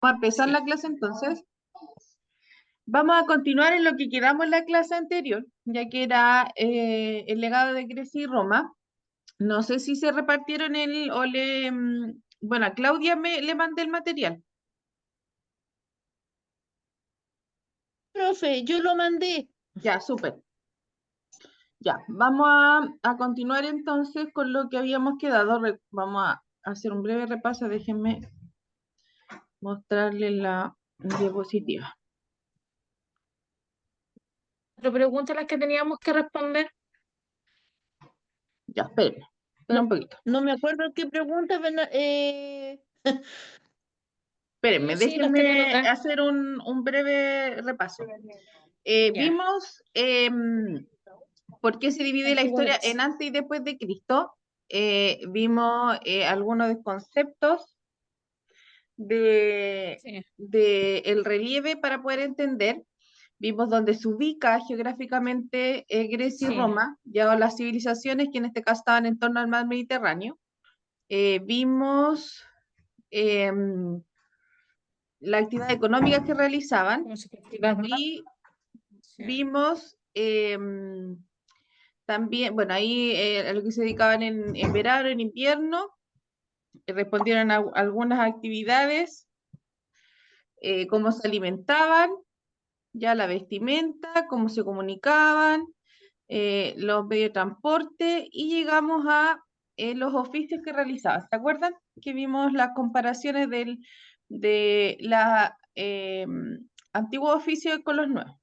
a empezar la clase entonces. Vamos a continuar en lo que quedamos en la clase anterior, ya que era el legado de Grecia y Roma. No sé si se repartieron bueno, a Claudia le mandé el material. Profe, yo lo mandé. Ya, súper. Ya, vamos a continuar entonces con lo que habíamos quedado. Vamos a hacer un breve repaso. Déjenme mostrarles la diapositiva. Pero pregunta las que teníamos que responder. Ya, esperen un poquito. No me acuerdo qué pregunta. Espérenme, Sí, las tengo déjenme acá. hacer un breve repaso. Ya. Vimos por qué se divide la Antigua historia en Grecia. antes y después de Cristo. Vimos algunos conceptos Sí, de el relieve para poder entender. Vimos dónde se ubica geográficamente Grecia y sí, Roma, ya las civilizaciones que en este caso estaban en torno al mar Mediterráneo. Vimos la actividad económica que realizaban cómo se cultivaba. y Sí. vimos también, bueno, ahí a lo que se dedicaban en verano, en invierno, respondieron a algunas actividades, cómo se alimentaban, ya la vestimenta, cómo se comunicaban, los medios de transporte y llegamos a los oficios que realizaban. ¿Se acuerdan que vimos las comparaciones de los antiguos oficios con los nuevos?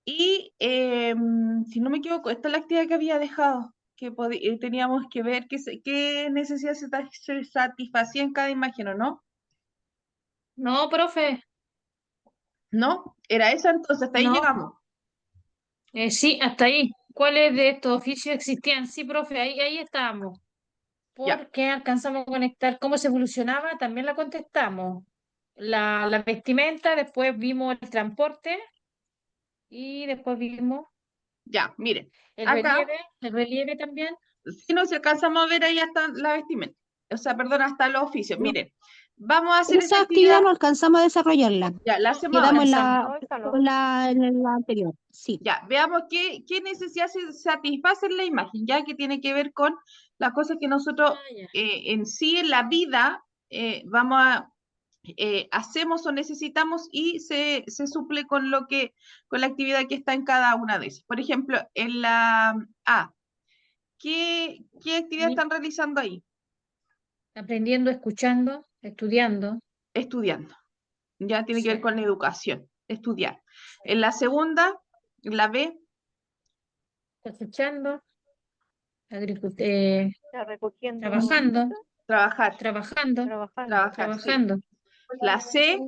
Y si no me equivoco, esta es la actividad que había dejado, que teníamos que ver qué necesidades se satisfacía en cada imagen, ¿o no? No, profe. ¿No? Era esa, entonces hasta ahí No. llegamos. Sí, hasta ahí. ¿Cuáles de estos oficios existían? Sí, profe, ahí estábamos. Ya, ¿Por qué alcanzamos a conectar? ¿Cómo se evolucionaba? También la contestamos. La vestimenta, después vimos el transporte y después vimos ya, miren, el acá, relieve también. si nos alcanzamos a ver ahí hasta la vestimenta, o sea, perdón, hasta los oficios. Miren, vamos a hacer esta Esa actividad actividad, no alcanzamos a desarrollarla. ya, la hacemos Quedamos ahora. en la anterior. Sí. Ya, veamos qué necesidad se satisface en la imagen, ya que tiene que ver con las cosas que nosotros Ah, ya. en sí en la vida vamos a hacemos o necesitamos y se suple con con la actividad que está en cada una de esas. Por ejemplo, en la A, ¿qué actividad están realizando ahí? Aprendiendo, escuchando, estudiando. Estudiando. Ya tiene que Sí, ver con la educación, estudiar. sí. En la segunda, la B, Cosechando, Está recogiendo trabajando, trabajar, trabajando, trabajar, sí. trabajando, La C,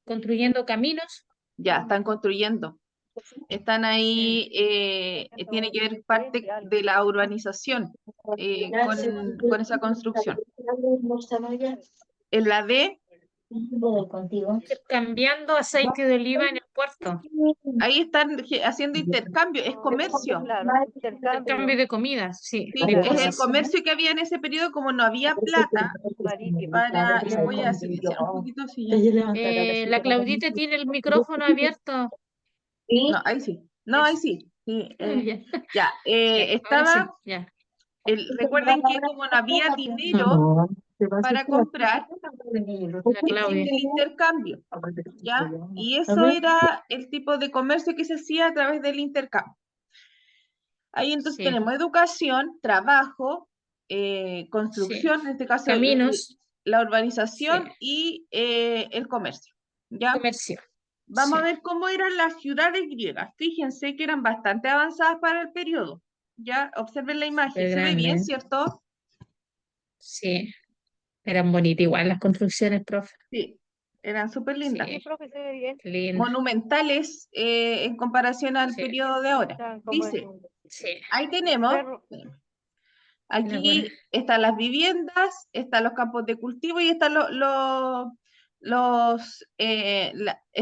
construyendo caminos. ya, están construyendo. Están Sí. ahí, tiene que ver parte de la urbanización con esa construcción. En la D, Cambiando aceite de oliva en el puerto. ahí están haciendo intercambio, es comercio. claro, Intercambio de comidas, sí, Sí, de es el cosas. comercio que había en ese periodo, como no había plata, marítimo. les voy a silenciar un poquito si ya. La Claudita tiene el micrófono abierto. No, ahí sí. No, ahí sí. Sí, Ya, ya, ya, ahora sí, estaba, ya. recuerden que como no había dinero para comprar, La existe Claudia. el intercambio, ¿ya? Y eso era el tipo de comercio que se hacía a través del intercambio. Ahí entonces Sí, tenemos educación, trabajo, sí. construcción, en este caso Caminos, la sí. urbanización y el comercio, ¿ya? Comercio, Vamos a sí. ver cómo eran las ciudades griegas. Fíjense que eran bastante avanzadas para el periodo. Ya, observen la imagen. Súper Se ve bien, grande. ¿cierto? Sí, eran bonitas igual las construcciones, profe. Sí, eran súper lindas. Sí, Sí, profe, se ve bien. linda. Monumentales en comparación al Sí, periodo de ahora. Están como Dice, sí. ahí tenemos, cerro. La buena. aquí están las viviendas, están los campos de cultivo y están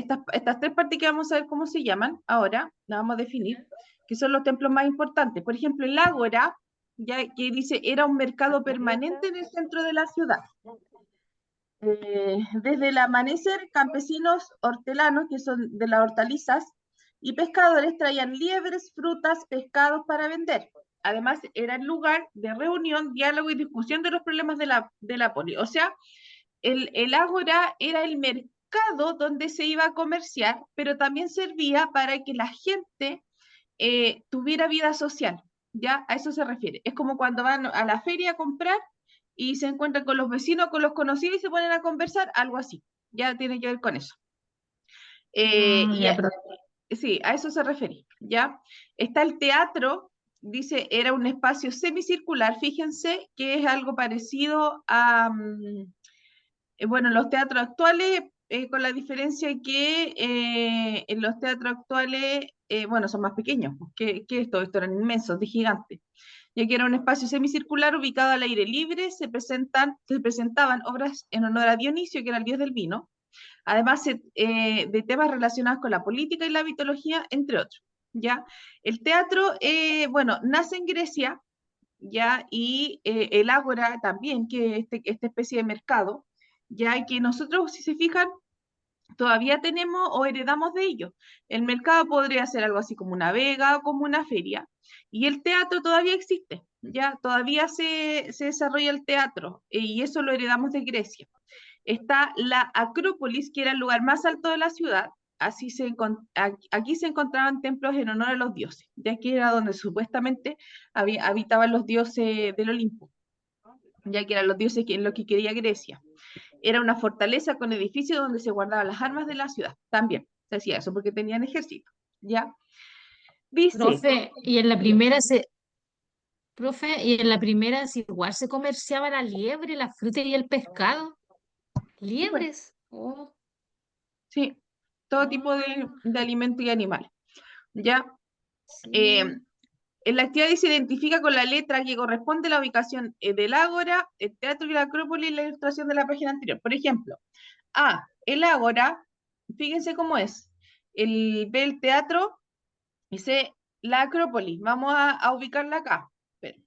estas tres partes que vamos a ver cómo se llaman ahora, las vamos a definir, que son los templos más importantes. Por ejemplo, el Ágora, ya que dice, era un mercado permanente en el centro de la ciudad. Desde el amanecer, campesinos hortelanos, que son de las hortalizas, y pescadores traían liebres, frutas, pescados para vender. Además, era el lugar de reunión, diálogo y discusión de los problemas de la poli. O sea, el ágora era el mercado donde se iba a comerciar, pero también servía para que la gente tuviera vida social. ¿Ya? A eso se refiere. Es como cuando van a la feria a comprar y se encuentran con los vecinos, con los conocidos y se ponen a conversar, algo así. Ya tiene que ver con eso. Ya, pero Sí, a eso se refiere, ¿ya? Está el teatro, dice, era un espacio semicircular, fíjense que es algo parecido a, bueno, los teatros actuales, con la diferencia que en los teatros actuales, bueno, son más pequeños, pues, que esto eran inmensos, de gigantes. Ya que era un espacio semicircular ubicado al aire libre, se presentaban obras en honor a Dionisio, que era el dios del vino, además de temas relacionados con la política y la mitología, entre otros. ¿Ya? El teatro, bueno, nace en Grecia, ¿ya? Y el ágora también, que es esta especie de mercado, ya que nosotros, si se fijan, todavía tenemos o heredamos de ellos. El mercado podría ser algo así como una vega o como una feria, y el teatro todavía existe, ya todavía se desarrolla el teatro, y eso lo heredamos de Grecia. Está la Acrópolis, que era el lugar más alto de la ciudad. Aquí se encontraban templos en honor a los dioses, ya que era donde supuestamente habitaban los dioses del Olimpo, ya que eran los dioses en lo que quería Grecia. Era una fortaleza con edificios donde se guardaban las armas de la ciudad. También se hacía eso porque tenían ejército, ¿ya? Dice, profe, y en la primera profe, y en la primera igual se comerciaba la liebre, la fruta y el pescado. Liebres. Oh, sí, todo tipo de alimentos y animales, ¿ya? sí. En la actividad se identifica con la letra que corresponde a la ubicación del ágora, el teatro y la acrópolis y la ilustración de la página anterior. Por ejemplo, el ágora, fíjense cómo es. Ve el teatro, dice la acrópolis. Vamos a ubicarla acá. Espérenme.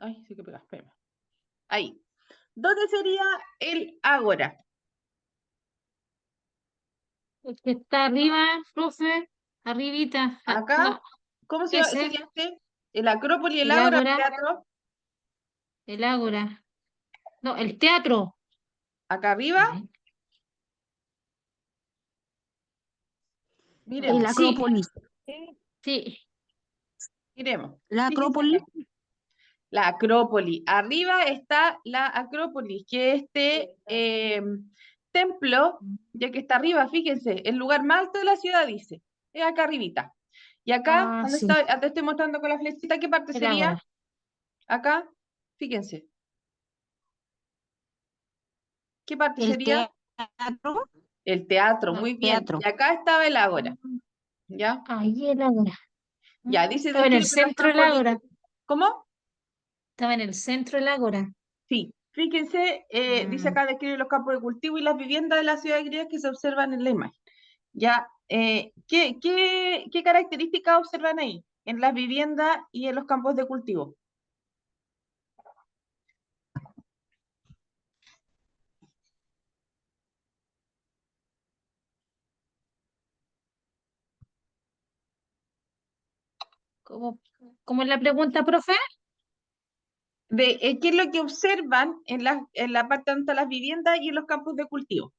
Ay, sí que pega, espérenme. Ahí. ¿Dónde sería el ágora? El que está arriba, profe, arribita. Acá. No, ¿Cómo se ese, sería este? El acrópolis, el el ágora, el ágora, teatro. el ágora. No, el teatro. Acá arriba. Ay, El Miremos, sí, Acrópolis. Sí, sí. miremos. La Fíjense Acrópolis. acá. La Acrópolis. Arriba está la Acrópolis, que es este templo, ya que está arriba, fíjense, el lugar más alto de la ciudad, dice. Es acá arribita. Y acá, Ah, donde sí, está, te estoy mostrando con la flechita, ¿qué parte el sería? ágora. Acá, fíjense. ¿Qué parte El sería? teatro. El teatro, No, muy bien. Teatro. Y acá estaba el ágora, ¿ya? ahí el ágora. Ya, dice Estaba en el describe los centro el campos de... ágora. ¿Cómo? Estaba en el centro el ágora. Sí, fíjense, dice Mm. acá describe los campos de cultivo y las viviendas de la ciudad griega que se observan en la imagen. Ya, ¿qué características observan ahí en las viviendas y en los campos de cultivo? ¿Cómo, cómo es la pregunta, profe? ¿Qué es lo que observan en la parte donde están las viviendas y en los campos de cultivo?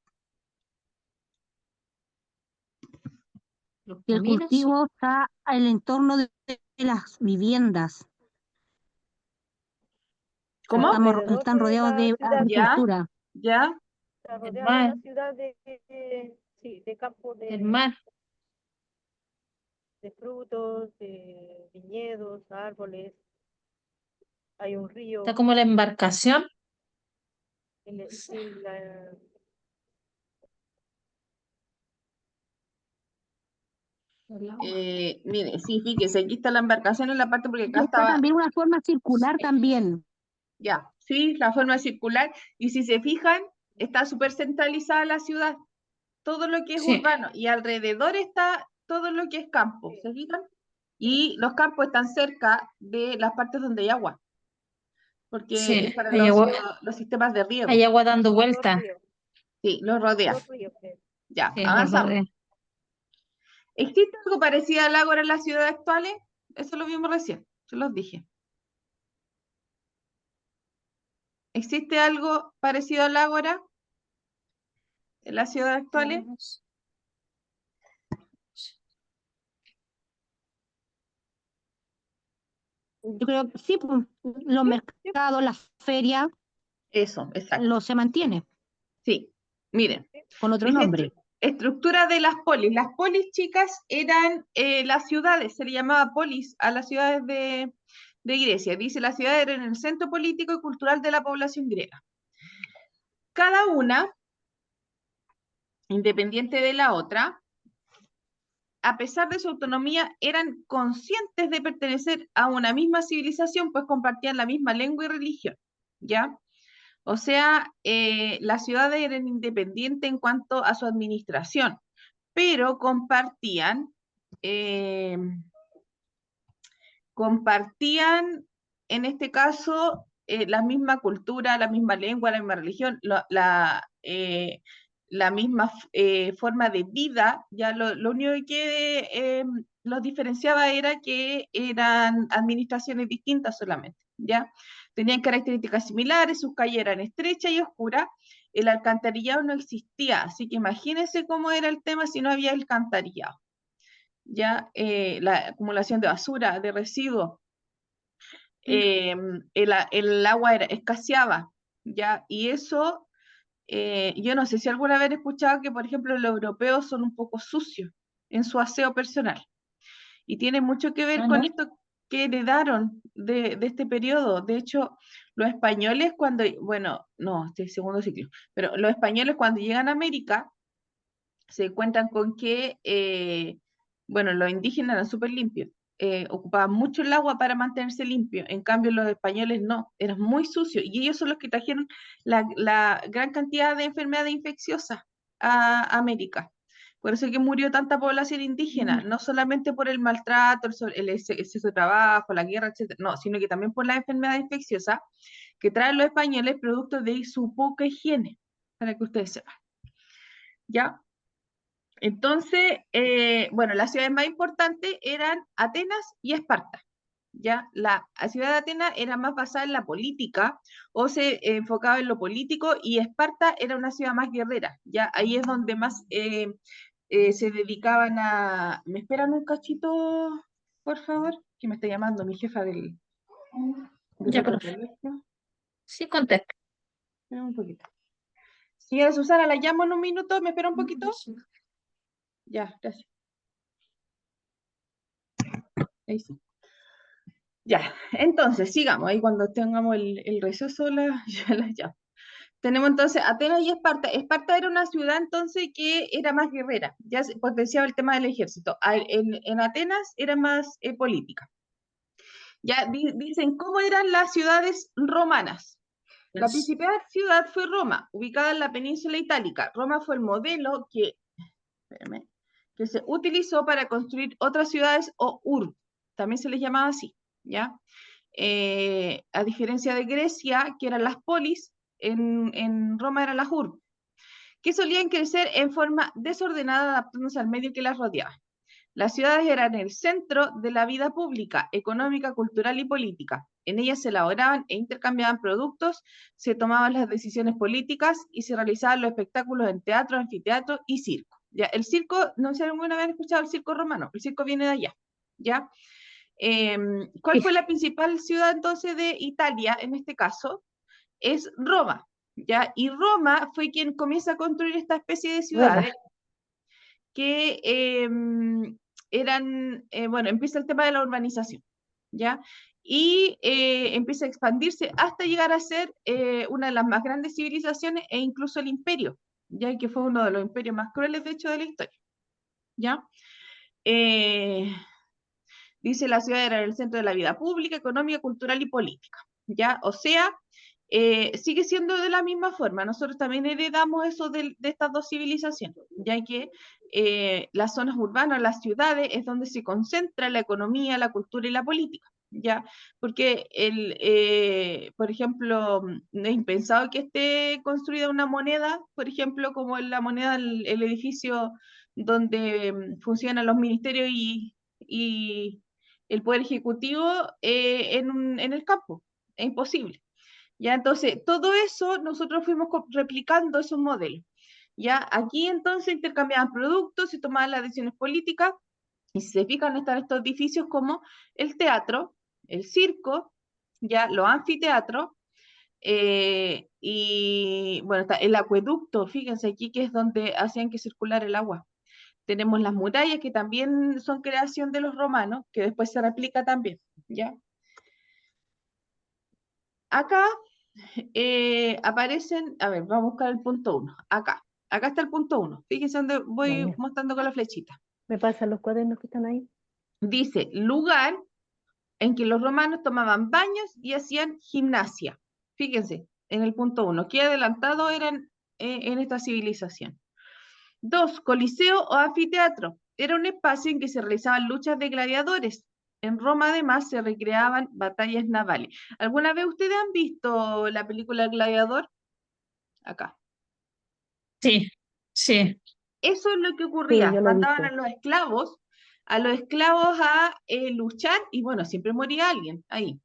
Los Y el caminos. cultivo está en el entorno de las viviendas. ¿Cómo? alrededor Están de rodeados la de ciudad, Ya, agricultura. ya, está El rodeada mar, la ciudad sí, de campos el mar. de frutos, de viñedos, árboles. Hay un Está río. como la embarcación. Sí, El agua. mire, sí, fíjese, aquí está la embarcación en la parte porque Y acá está estaba, también una forma circular también. ya, sí, la forma circular, y si se fijan, está súper centralizada la ciudad, todo lo que es Sí. urbano, y alrededor está todo lo que es campo, ¿se fijan? Y los campos están cerca de las partes donde hay agua, porque Sí, es para hay agua, los sistemas de riego. hay agua dando Los vuelta. ríos, Sí, los rodea. los ríos. Ya, Sí, los avanzamos. rodea. ¿Existe algo parecido al ágora en las ciudades actuales? Eso lo vimos recién, yo los dije. ¿Existe algo parecido al ágora en las ciudades actuales? Yo creo que sí, pues, los mercados, las ferias, Eso, exacto. lo se mantiene Sí, miren. con otro Dice nombre. estructura de las polis. Las polis, chicas, eran las ciudades, se le llamaba polis a las ciudades de Grecia. Dice, las ciudades eran el centro político y cultural de la población griega. Cada una, independiente de la otra, a pesar de su autonomía, eran conscientes de pertenecer a una misma civilización, pues compartían la misma lengua y religión, ¿ya? O sea, las ciudades eran independientes en cuanto a su administración, pero eh, compartían en este caso la misma cultura, la misma lengua, la misma religión, la misma forma de vida. Ya lo único que los diferenciaba era que eran administraciones distintas solamente, ¿ya? Tenían características similares, sus calles eran estrechas y oscuras, el alcantarillado no existía, así que imagínense cómo era el tema si no había alcantarillado. Ya la acumulación de basura, de residuos, el agua escaseaba, ya, y eso, yo no sé si alguna vez he escuchado que, por ejemplo, los europeos son un poco sucios en su aseo personal, y tiene mucho que ver Ah, con ¿no? esto que heredaron de este periodo. De hecho, los españoles cuando, bueno, no, este segundo ciclo, pero los españoles cuando llegan a América, se encuentran con que, bueno, los indígenas eran súper limpios, ocupaban mucho el agua para mantenerse limpio, en cambio los españoles no, eran muy sucios, y ellos son los que trajeron la gran cantidad de enfermedades infecciosas a América. Por eso es que murió tanta población indígena, no solamente por el maltrato, el exceso de trabajo, la guerra, etc., no, sino que también por las enfermedades infecciosas que traen los españoles producto de su poca higiene, para que ustedes sepan. ¿Ya? Entonces, bueno, las ciudades más importantes eran Atenas y Esparta. ¿Ya? La ciudad de Atenas era más basada en la política o se enfocaba en lo político, y Esparta era una ciudad más guerrera. ¿Ya? Ahí es donde más se dedicaban a... ¿Me esperan un cachito, por favor? Que me está llamando mi jefa del Ya, otro profe. colegio. Sí, contesta. Espera un poquito. Señora Susana, la llamo en un minuto, ¿me espera un poquito? Ya, gracias. Ahí sí. Ya, entonces, sigamos, ahí cuando tengamos el receso ya las llamo. Tenemos entonces Atenas y Esparta. Esparta era una ciudad entonces que era más guerrera, ya se potenciaba el tema del ejército. En Atenas era más política. Ya dicen, ¿cómo eran las ciudades romanas? La principal ciudad fue Roma, ubicada en la península itálica. Roma fue el modelo espérame, que se utilizó para construir otras ciudades o urbes, también se les llamaba así, ¿ya? A diferencia de Grecia, que eran las polis, en Roma eran las urbes, que solían crecer en forma desordenada adaptándose al medio que las rodeaba. Las ciudades eran el centro de la vida pública, económica, cultural y política. En ellas se elaboraban e intercambiaban productos, se tomaban las decisiones políticas y se realizaban los espectáculos en teatro, anfiteatro y circo. ¿Ya? El circo, no sé si alguna vez han escuchado el circo romano, el circo viene de allá. ¿Ya? ¿Cuál fue la principal ciudad entonces de Italia en este caso? Es Roma. ¿Ya? Y Roma fue quien comienza a construir esta especie de ciudades que eran, bueno, empieza el tema de la urbanización, ¿ya? Y empieza a expandirse hasta llegar a ser una de las más grandes civilizaciones e incluso el imperio, ya que fue uno de los imperios más crueles, de hecho, de la historia, ¿ya? Dice la ciudad era el centro de la vida pública, económica, cultural y política, ¿ya? O sea, sigue siendo de la misma forma. Nosotros también heredamos eso de estas dos civilizaciones, ya que las zonas urbanas, las ciudades, es donde se concentra la economía, la cultura y la política, ¿ya? Porque, por ejemplo, no es impensado que esté construida una moneda, por ejemplo, como en la moneda, el edificio donde funcionan los ministerios y el Poder Ejecutivo en el campo. Es imposible. ¿Ya? Entonces, todo eso nosotros fuimos replicando esos modelos. ¿Ya? Aquí entonces intercambiaban productos, se tomaban las decisiones políticas, y si se fijan están estos edificios como el teatro, el circo, ya los anfiteatros, y bueno, está el acueducto, fíjense aquí que es donde hacían que circular el agua. Tenemos las murallas que también son creación de los romanos, que después se replica también, ¿ya? Acá aparecen, a ver, vamos a buscar el punto 1, acá está el punto 1, fíjense donde voy Vale. mostrando con la flechita. ¿Me pasan los cuadernos que están ahí? Dice, lugar en que los romanos tomaban baños y hacían gimnasia. Fíjense, en el punto 1, qué adelantado eran en esta civilización. 2, coliseo o anfiteatro. Era un espacio en que se realizaban luchas de gladiadores. En Roma, además, se recreaban batallas navales. ¿Alguna vez ustedes han visto la película Gladiador? Acá. Sí, sí, Eso es lo que Sí, ocurría. yo lo he Mandaban visto. a los esclavos a luchar y bueno, siempre moría alguien ahí.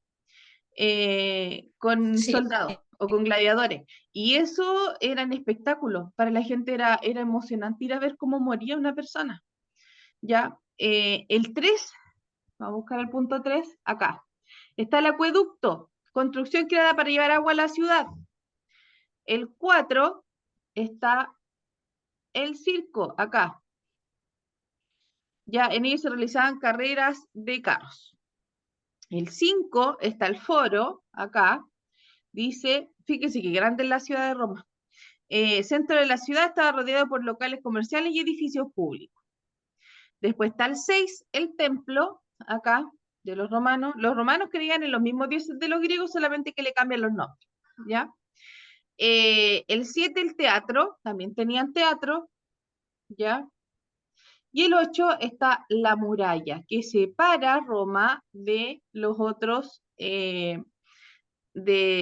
Con sí. soldados o con gladiadores. Y eso eran espectáculos. Para la gente era emocionante ir a ver cómo moría una persona. ¿Ya? El 3, vamos a buscar el punto 3, acá. Está el acueducto, construcción creada para llevar agua a la ciudad. El 4 está el circo, acá. Ya en ellos se realizaban carreras de carros. El 5 está el foro, acá. Dice, fíjese que grande es la ciudad de Roma. Centro de la ciudad estaba rodeado por locales comerciales y edificios públicos. Después está el 6, el templo, acá, de los romanos. Los romanos creían en los mismos dioses de los griegos, solamente que le cambian los nombres, ¿ya? El 7, el teatro, también tenían teatro, ¿ya? Y el 8 está la muralla, que separa Roma de los otros, de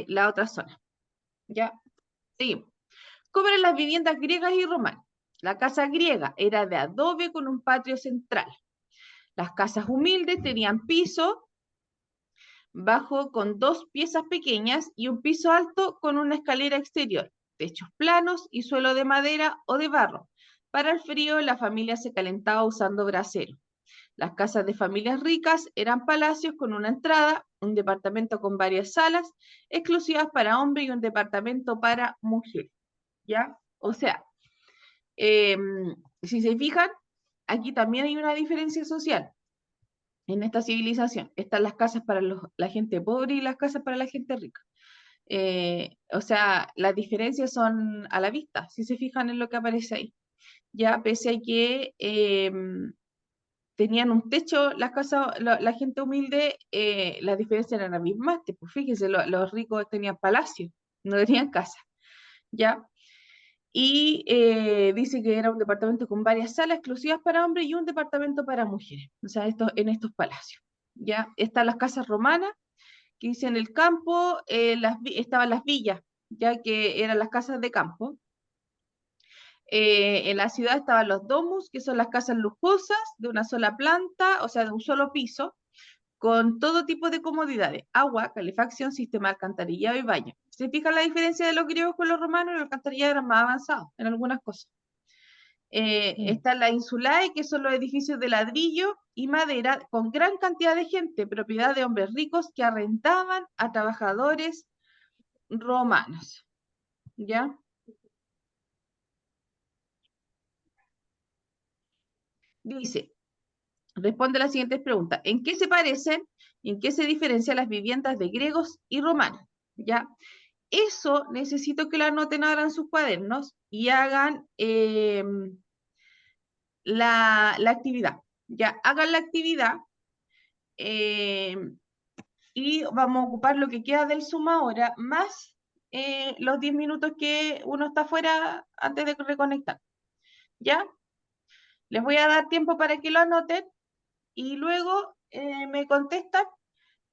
la otra zona, ¿ya? Seguimos. ¿Cómo eran las viviendas griegas y romanas? La casa griega era de adobe con un patio central. Las casas humildes tenían piso bajo con 2 piezas pequeñas y un piso alto con una escalera exterior, techos planos y suelo de madera o de barro. Para el frío, la familia se calentaba usando brasero. Las casas de familias ricas eran palacios con una entrada, un departamento con varias salas, exclusivas para hombres y un departamento para mujeres. ¿Ya? O sea, si se fijan, aquí también hay una diferencia social en esta civilización. Están las casas para la gente pobre y las casas para la gente rica. O sea, las diferencias son a la vista, si se fijan en lo que aparece ahí. Ya pese a que tenían un techo, las casas, la gente humilde, las diferencias eran abismantes. Pues fíjense, los ricos tenían palacios, no tenían casa. ¿Ya? Y dice que era un departamento con varias salas exclusivas para hombres y un departamento para mujeres, o sea, en estos palacios. Ya están las casas romanas, que dice en el campo, estaban las villas, ya que eran las casas de campo. En la ciudad estaban los domus, que son las casas lujosas de una sola planta, o sea, de un solo piso, con todo tipo de comodidades, agua, calefacción, sistema de alcantarillado y baño. ¿Se fijan la diferencia de los griegos con los romanos? Los alcantarillados eran más avanzados en algunas cosas. Están las insulae, que son los edificios de ladrillo y madera con gran cantidad de gente, propiedad de hombres ricos que arrendaban a trabajadores romanos. ¿Ya? Dice, responde a las siguientes preguntas. ¿En qué se parecen? ¿En qué se diferencian las viviendas de griegos y romanos? ¿Ya? Eso necesito que lo anoten ahora en sus cuadernos y hagan la actividad. Ya, hagan la actividad y vamos a ocupar lo que queda del Zoom ahora, más los 10 minutos que uno está fuera antes de reconectar. ¿Ya? Les voy a dar tiempo para que lo anoten y luego me contestan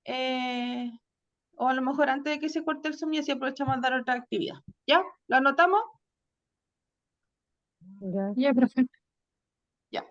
eh, o a lo mejor antes de que se corte el Zoom y así aprovechamos de dar otra actividad. ¿Ya? ¿Lo anotamos? Ya. Ya, perfecto. Ya.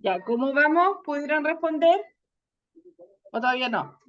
Ya, ¿cómo vamos? ¿Pudieron responder? ¿O todavía no?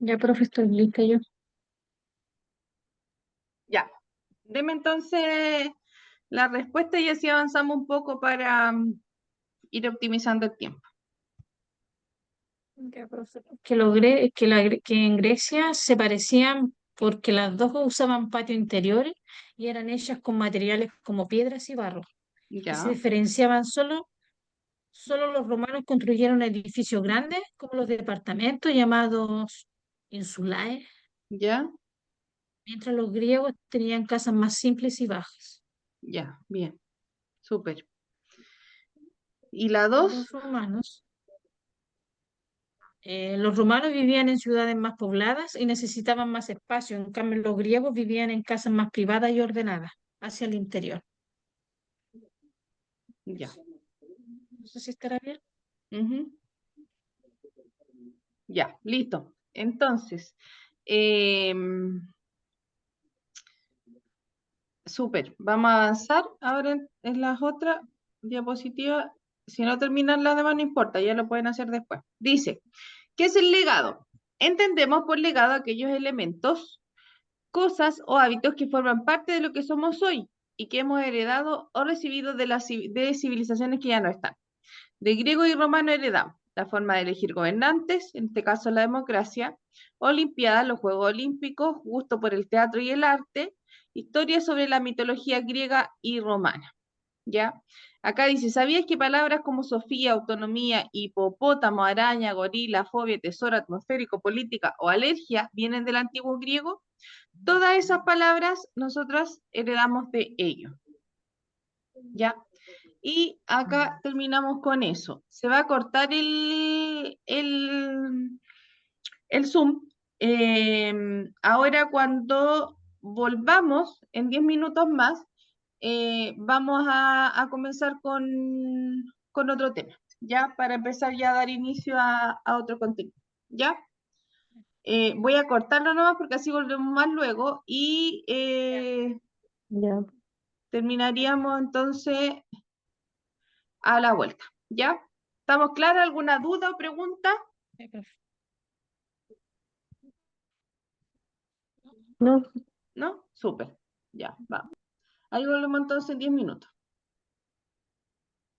Ya, profe, estoy lista yo. Ya. Deme entonces la respuesta y así avanzamos un poco para ir optimizando el tiempo. Ya, profe. Que en Grecia se parecían porque las dos usaban patio interior y eran hechas con materiales como piedras y barro. Y se Ya, diferenciaban solo los romanos construyeron edificios grandes como los departamentos llamados insulae, ya, mientras los griegos tenían casas más simples y bajas. ya, bien, súper. ¿Y la Y 2? los romanos vivían en ciudades más pobladas y necesitaban más espacio. En cambio, los griegos vivían en casas más privadas y ordenadas hacia el interior. Ya. No sé si estará bien. Ujú. Ya, listo. Entonces, em, súper. Vamos a avanzar ahora en las otras diapositivas. Si no terminan las demás, no importa, ya lo pueden hacer después. Dice, ¿qué es el legado? Entendemos por legado aquellos elementos, cosas o hábitos que forman parte de lo que somos hoy y que hemos heredado o recibido de civilizaciones que ya no están. De griego y romano heredamos la forma de elegir gobernantes, en este caso la democracia, olimpiadas, los Juegos Olímpicos, gusto por el teatro y el arte, historia sobre la mitología griega y romana. ¿Ya? Acá dice, ¿sabías que palabras como Sofía, autonomía, hipopótamo, araña, gorila, fobia, tesoro, atmosférico, política o alergia vienen del antiguo griego? Todas esas palabras nosotras heredamos de ellos. ¿Ya? Y acá terminamos con eso. Se va a cortar el Zoom. Ahora cuando volvamos en 10 minutos más, vamos a comenzar con otro tema, ¿ya? Para empezar ya a dar inicio a otro contenido, ¿ya? Voy a cortarlo nomás porque así volvemos más luego y Ya. terminaríamos entonces a la vuelta, ¿ya? ¿Estamos claros? ¿Alguna duda o pregunta? No, ¿No? Súper, ya, vamos. Ahí volvemos entonces en 10 minutos.